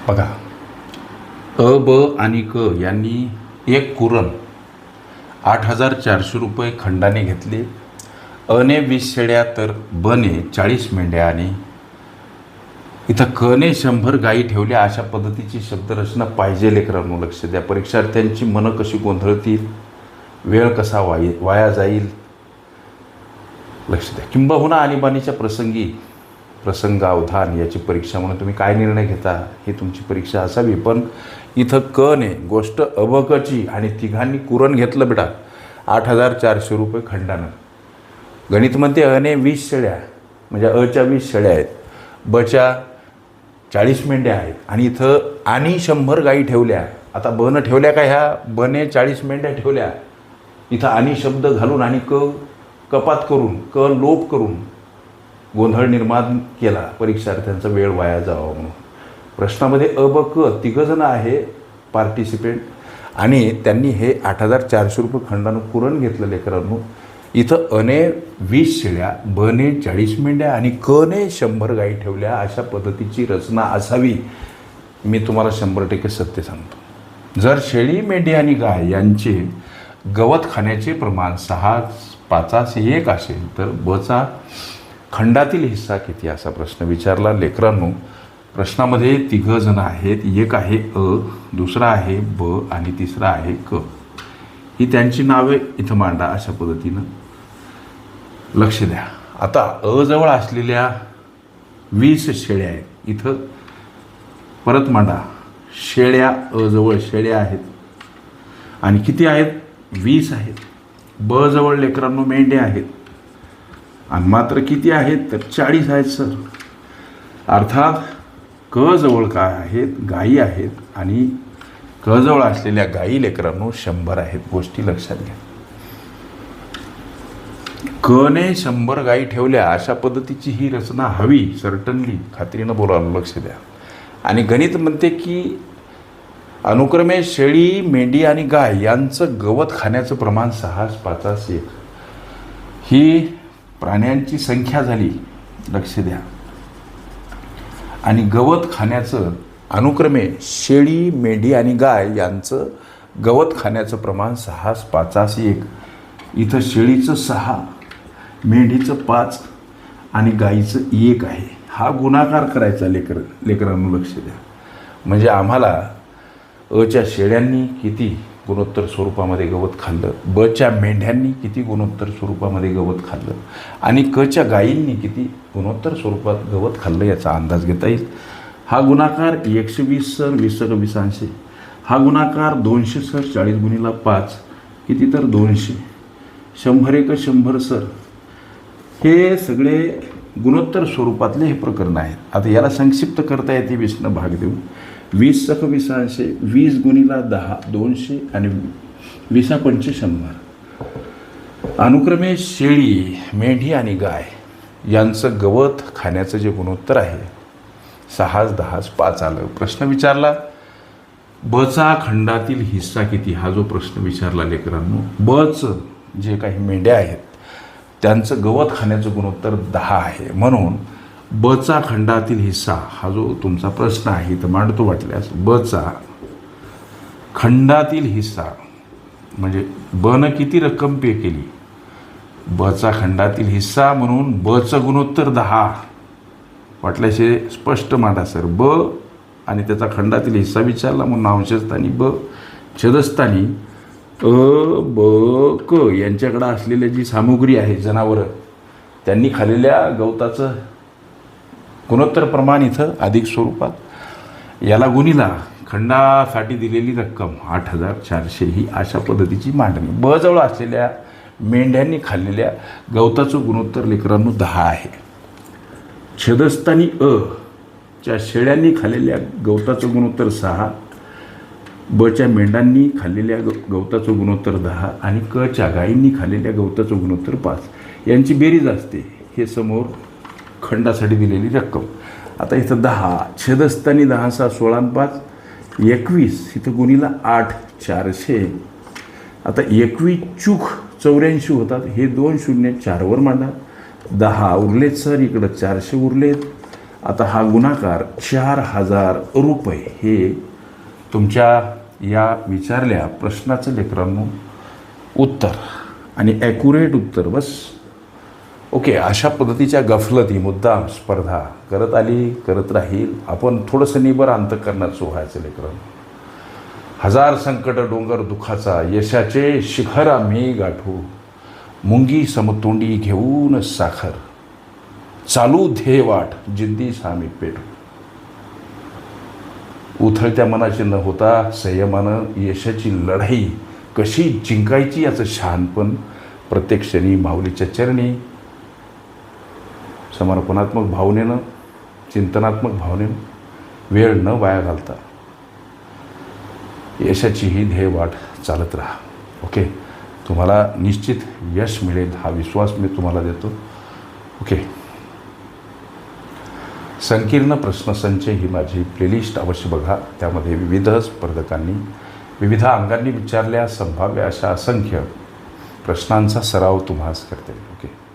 बघा, अ, ब आणि क यांनी एक कुरण 8,400 रुपये खंडाने घेतले. अने 20 शेळ्या तर बने 40 मेंढ्या आणि इथं कने 100 गायी ठेवल्या. अशा पद्धतीची शब्दरचना पाहिजे. लेकरांनो लक्ष द्या. परीक्षार्थ्यांची मनं कशी गोंधळतील, वेळ कसा वाया जाईल, लक्ष द्या. किंबहुना आणीबाणीच्या प्रसंगावधान याची परीक्षा म्हणून तुम्ही काय निर्णय घेता हे तुमची परीक्षा असावी. पण इथं कने गोष्ट अबकची आणि तिघांनी कुरण घेतलं बेटा 8,400 रुपये खंडानं. गणित म्हणते अने 20 शेळ्या म्हणजे अच्या 20 शेळ्या आहेत, बच्या 40 मेंढ्या आहेत आणि इथं आणि 100 गायी ठेवल्या. आता बनं ठेवल्या का ह्या, बने 40 मेंढ्या ठेवल्या. इथं आणि शब्द घालून आणि कपात करून लोप करून गोंधळ निर्माण केला. परीक्षार्थ्यांचा वेळ वाया जावा म्हणून. प्रश्नामध्ये अ ब क तिघंजणं आहे पार्टिसिपेंट आणि त्यांनी हे 8,400 रुपये खंडानं कुरण घेतलं. लेकरांनो इथं अने 20 शेळ्या, बने 40 मेंढ्या आणि कने 100 गायी ठेवल्या. अशा पद्धतीची रचना असावी. मी तुम्हाला 100% सत्य सांगतो. जर शेळी, मेंढी आणि गाय यांचे गवत खाण्याचे प्रमाण 6:5:1 असेल तर बचा खंडातील हिस्सा किती असा प्रश्न विचारला. लेकरांनो प्रश्नामध्ये तिघं जण आहेत. एक आहे अ, दुसरा आहे ब आणि तिसरा आहे क. ही त्यांची नावे इथं मांडा अशा पद्धतीनं. लक्ष द्या. आता अ जवळ असलेल्या 20 शेळ्या आहेत. इथं परत मांडा. शेळ्या अ जवळ शेळ्या आहेत आणि किती आहेत, 20 आहेत. ब जवळ लेकरांनो मेंढ्या आहेत आणि मात्र किती आहेत तर 40 आहेत सर. अर्थात क जवळ काय आहेत, गायी आहेत आणि क जवळ असलेल्या गायी लेकरांनो 100 आहेत. गोष्टी लक्षात घ्या. कने 100 गायी ठेवल्या. अशा पद्धतीची ही रचना हवी. सर्टनली खात्रीनं बोलावं. लक्ष द्या. आणि गणित म्हणते की अनुक्रमे शेळी, मेंढी आणि गाय यांचं गवत खाण्याचं प्रमाण 6:5:1 ही प्राण्यांची संख्या झाली. लक्ष द्या. आणि गवत खाण्याचं अनुक्रमे शेळी, मेंढी आणि गाय यांचं गवत खाण्याचं प्रमाण 6:5:1. इथं शेळीचं 6, मेंढीचं 5 आणि गाईचं 1 आहे. हा गुणाकार करायचा लेकरांनो लक्ष द्या. म्हणजे आम्हाला अच्या शेळ्यांनी किती गुणोत्तर स्वरूपामध्ये गवत खाल्लं, बच्या मेंढ्यांनी किती गुणोत्तर स्वरूपामध्ये गवत खाल्लं आणि कच्या गायींनी किती गुणोत्तर स्वरूपात गवत खाल्लं याचा अंदाज घेता येईल. हा गुणाकार 120 सर 20 हा गुणाकार 200 सर 40×5 किती तर 200. 100 सर. हे सगळे गुणोत्तर स्वरूपातले हे प्रकरण आहेत. आता याला संक्षिप्त करता येते 20 भाग देऊन. 20 20 20×10 200 आणि 20 100. अनुक्रमे शेळी, मेंढी आणि गाय यांचं गवत खाण्याचं जे गुणोत्तर आहे 6:10:5 आलं. प्रश्न विचारला बचा खंडातील हिस्सा किती, हा जो प्रश्न विचारला लेकरांनो. बचं जे काही मेंढ्या आहेत त्यांचं गवत खाण्याचं गुणोत्तर 10 आहे. म्हणून बचा खंडातील हिस्सा हा जो तुमचा प्रश्न आहे तर मांडतो वाटल्यास. बचा खंडातील हिस्सा म्हणजे बनं किती रक्कम पे केली, बचा खंडातील हिस्सा म्हणून बचं गुणोत्तर 10 वाटल्यास हे स्पष्ट मांडा सर. ब आणि त्याचा खंडातील हिस्सा विचारला म्हणून अंशस्थानी ब, छेदस्थानी अ ब क यांच्याकडं असलेली जी सामुग्री आहे जनावरं त्यांनी खाल्लेल्या गवताचं गुणोत्तर प्रमाण इथं अधिक स्वरूपात. याला गुणिला खंडासाठी दिलेली रक्कम 8,400 ही अशा पद्धतीची मांडणी. ब जवळ असलेल्या मेंढ्यांनी खाल्लेल्या गवताचं गुणोत्तर लेकरांनो 10 आहे. छेदस्थानी अ च्या शेळ्यांनी खाल्लेल्या गवताचं गुणोत्तर 6, बच्या मेंढ्यांनी खाल्लेल्या गवताचं गुणोत्तर 10 आणि कच्या गायींनी खाल्लेल्या गवताचं गुणोत्तर 5 यांची बेरीज असते. हे समोर खंडासाठी दिलेली रक्कम. आता इथं 10 छेदस्थानी 10 6 16 5 21 इथं गुणीला 8 400. आता 21 चूक 84 होतात. हे 2 शून्य 4 वर मांडा. 10 उरलेत सर. इकडं 400 उरलेत आता हा गुणाकार 4,000 रुपये हे तुमच्या या विचारल्या प्रश्नाचं लेकरांनो उत्तर आणि ॲक्युरेट उत्तर. बस ओके. अशा पद्धतीच्या गफलती मुद्दाम स्पर्धा करत आली, करत राहील. आपण थोडंसं निबर अंतःकरणाचं व्हायचं लेकरांनो. हजार संकट डोंगर दुःखाचा यशाचे शिखर आम्ही गाठू, मुंगी समतोंडी घेऊन साखर, चालू ध्येय वाट जिद्दी सामी पेटू. उथळत्या मनाची न होता संयमानं यशाची लढाई कशी जिंकायची याचं शहाणपण प्रत्येक क्षणी माऊलीच्या चरणी समर्पणात्मक भावनेनं, चिंतनात्मक भावनेनं वेळ न वाया घालता यशाची ही ध्येय वाट चालत राहा. ओके. तुम्हाला निश्चित यश मिळेल हा विश्वास मी तुम्हाला देतो. ओके. संकीर्ण प्रश्नसंच ही माझी प्लेलिस्ट अवश्य बघा. त्यामध्ये विविध स्पर्धकांनी विविध अंगांनी विचारल्या संभाव्य अशा असंख्य प्रश्नांचा सराव तुम्हास करते. ओके.